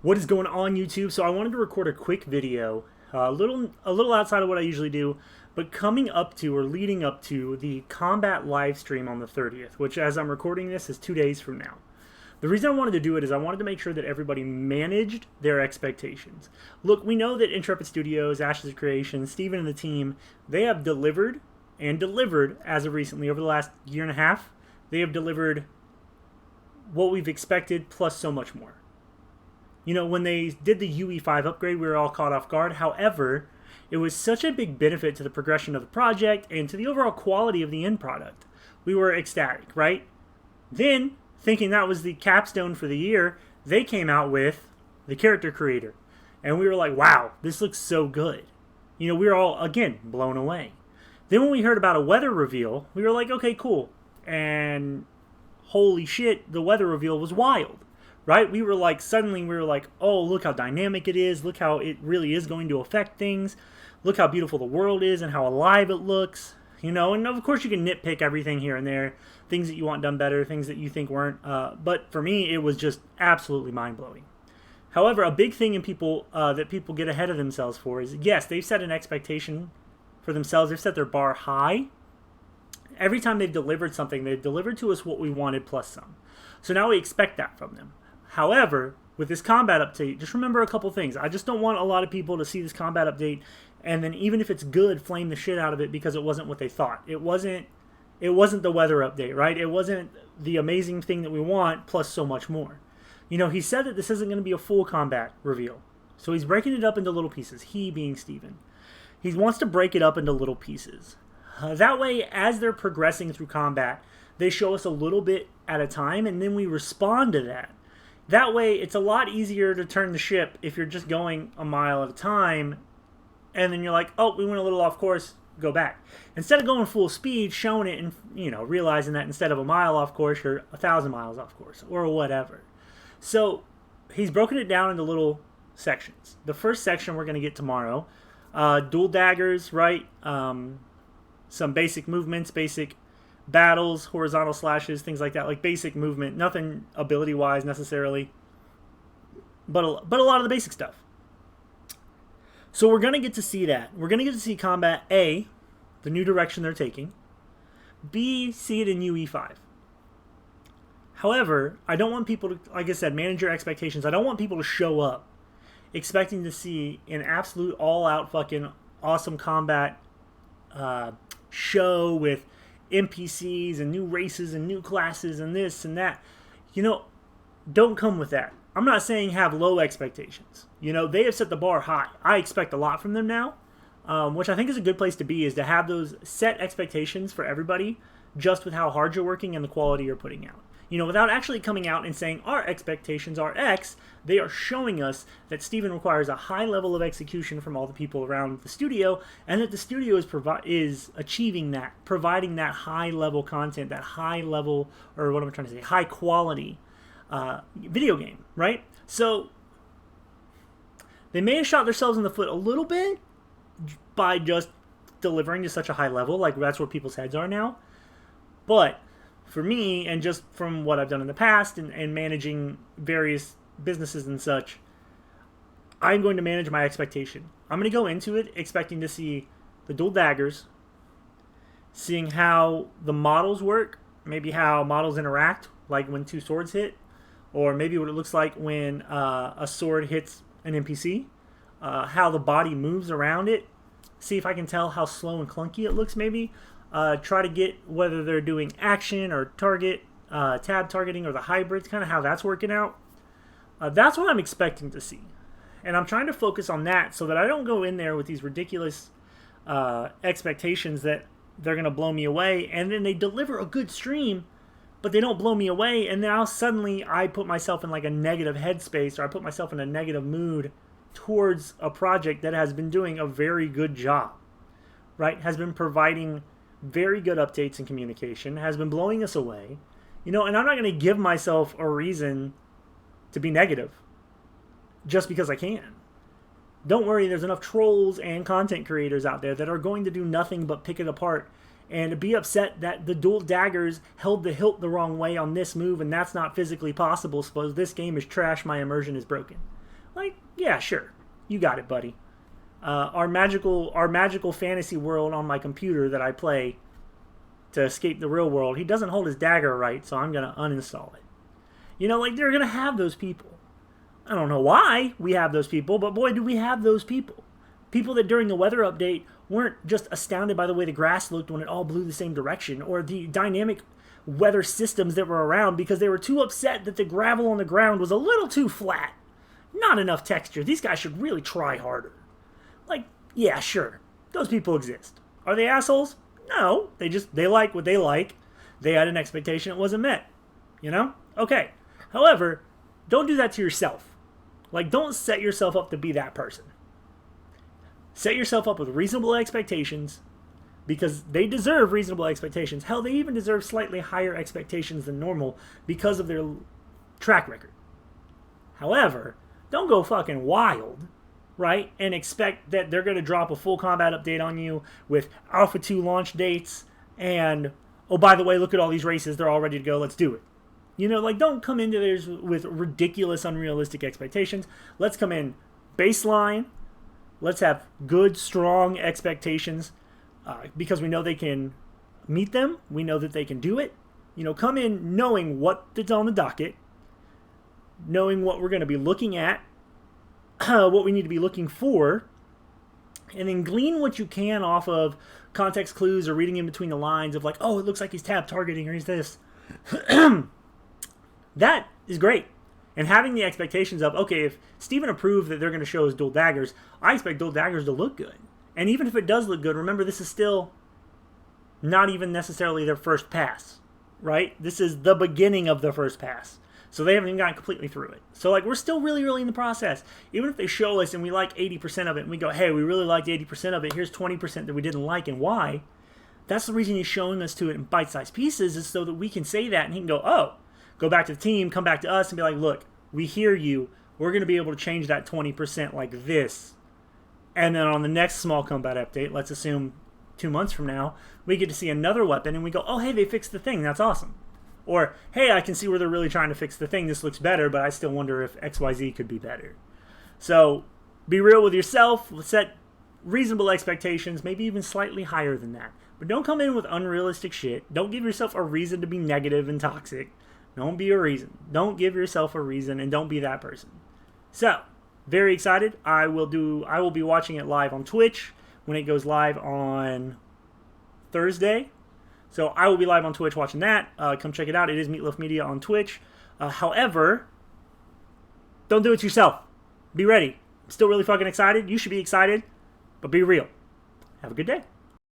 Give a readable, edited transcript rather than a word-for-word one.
What is going on, YouTube? So I wanted to record a quick video, a little outside of what I usually do, but coming up to or leading up to the combat live stream on the 30th, which as I'm recording this is 2 days from now. The reason I wanted to do it is I wanted to make sure that everybody managed their expectations. Look, we know that Intrepid Studios, Ashes of Creation, Steven and the team, they have delivered and delivered as of recently over the last year and a half. They have delivered what we've expected plus so much more. You know, when they did the UE5 upgrade, we were all caught off guard. However, it was such a big benefit to the progression of the project and to the overall quality of the end product. We were ecstatic, right? Then, thinking that was the capstone for the year, they came out with the character creator. And we were like, wow, this looks so good. You know, we were all, again, blown away. Then when we heard about a weather reveal, we were like, okay, cool. And holy shit, the weather reveal was wild. Right? We were like, suddenly we were like, oh, look how dynamic it is. Look how it really is going to affect things. Look how beautiful the world is and how alive it looks. You know, and of course you can nitpick everything here and there. Things that you want done better, things that you think weren't. But for me, it was just absolutely mind-blowing. However, a big thing in people that people get ahead of themselves for is, yes, they've set an expectation for themselves. They've set their bar high. Every time they've delivered something, they've delivered to us what we wanted plus some. So now we expect that from them. However, with this combat update, just remember a couple things. I just don't want a lot of people to see this combat update and then even if it's good, flame the shit out of it because it wasn't what they thought. It wasn't the weather update, right? It wasn't the amazing thing that we want plus so much more. You know, he said that this isn't going to be a full combat reveal. So he's breaking it up into little pieces, he being Steven. He wants to break it up into little pieces. That way, as they're progressing through combat, they show us a little bit at a time and then we respond to that. That way, it's a lot easier to turn the ship if you're just going a mile at a time, and then you're like, oh, we went a little off course, go back. Instead of going full speed, showing it and, you know, realizing that instead of a mile off course, you're 1,000 miles off course, or whatever. So, he's broken it down into little sections. The first section we're going to get tomorrow, dual daggers, right? Some basic movements, basic battles, horizontal slashes, things like that, like basic movement, nothing ability-wise necessarily, but a lot of the basic stuff. So we're going to get to see that. We're going to get to see combat A, the new direction they're taking, B, see it in UE5. However, I don't want people to, like I said, manage your expectations. I don't want people to show up expecting to see an absolute all-out fucking awesome combat show with NPCs and new races and new classes and this and that. You know, don't come with that. I'm not saying have low expectations. You know, they have set the bar high. I expect a lot from them now, which I think is a good place to be, is to have those set expectations for everybody just with how hard you're working and the quality you're putting out. You know, without actually coming out and saying our expectations are X, they are showing us that Steven requires a high level of execution from all the people around the studio, and that the studio is achieving that, providing that high level content, that high level, or what am I trying to say, high quality video game, right? So they may have shot themselves in the foot a little bit by just delivering to such a high level, like that's where people's heads are now, but for me, and just from what I've done in the past and managing various businesses and such, I'm going to manage my expectation. I'm going to go into it expecting to see the dual daggers, seeing how the models work, maybe how models interact, like when two swords hit, or maybe what it looks like when a sword hits an NPC, how the body moves around it, see if I can tell how slow and clunky it looks maybe. Try to get whether they're doing action or target, tab targeting, or the hybrids, kind of how that's working out. That's what I'm expecting to see. And I'm trying to focus on that so that I don't go in there with these ridiculous expectations that they're going to blow me away. And then they deliver a good stream, but they don't blow me away. And now suddenly I put myself in like a negative headspace, or I put myself in a negative mood towards a project that has been doing a very good job, right? Has been providing very good updates and communication, has been blowing us away, you know, and I'm not going to give myself a reason to be negative just because I can. Don't worry, there's enough trolls and content creators out there that are going to do nothing but pick it apart and be upset that the dual daggers held the hilt the wrong way on this move and that's not physically possible. Suppose this game is trash, my immersion is broken. Like, yeah, sure. You got it, buddy. Our magical fantasy world on my computer that I play to escape the real world, he doesn't hold his dagger right, so I'm going to uninstall it. You know, like, they're going to have those people. I don't know why we have those people, but boy, do we have those people. People that during the weather update weren't just astounded by the way the grass looked when it all blew the same direction, or the dynamic weather systems that were around because they were too upset that the gravel on the ground was a little too flat. Not enough texture. These guys should really try harder. Like, yeah, sure. Those people exist. Are they assholes? No. They like what they like. They had an expectation it wasn't met. You know? Okay. However, don't do that to yourself. Like, don't set yourself up to be that person. Set yourself up with reasonable expectations because they deserve reasonable expectations. Hell, they even deserve slightly higher expectations than normal because of their track record. However, don't go fucking wild, right? And expect that they're going to drop a full combat update on you with Alpha 2 launch dates and, oh, by the way, look at all these races. They're all ready to go. Let's do it. You know, like, don't come into theirs with ridiculous, unrealistic expectations. Let's come in baseline. Let's have good, strong expectations because we know they can meet them. We know that they can do it. You know, come in knowing what's on the docket, knowing what we're going to be looking at, what we need to be looking for, and then glean what you can off of context clues or reading in between the lines of like, oh, it looks like he's tab targeting or he's this. That is great. And having the expectations of, okay, if Steven approved that they're going to show us dual daggers, I expect dual daggers to look good. And even if it does look good, remember, this is still not even necessarily their first pass, right? This is the beginning of the first pass. So they haven't even gotten completely through it. So, like, we're still really, really in the process. Even if they show us and we like 80% of it and we go, hey, we really liked 80% of it, here's 20% that we didn't like and why, that's the reason he's showing us to it in bite-sized pieces is so that we can say that and he can go, oh, go back to the team, come back to us and be like, look, we hear you. We're going to be able to change that 20% like this. And then on the next small combat update, let's assume 2 months from now, we get to see another weapon and we go, oh, hey, they fixed the thing. That's awesome. Or, hey, I can see where they're really trying to fix the thing. This looks better, but I still wonder if XYZ could be better. So be real with yourself. Set reasonable expectations, maybe even slightly higher than that. But don't come in with unrealistic shit. Don't give yourself a reason to be negative and toxic. Don't be a reason. Don't give yourself a reason and don't be that person. So, very excited. I will be watching it live on Twitch when it goes live on Thursday. So I will be live on Twitch watching that. Come check it out. It is Meatloaf Media on Twitch. However, don't do it yourself. Be ready. I'm still really fucking excited. You should be excited, but be real. Have a good day.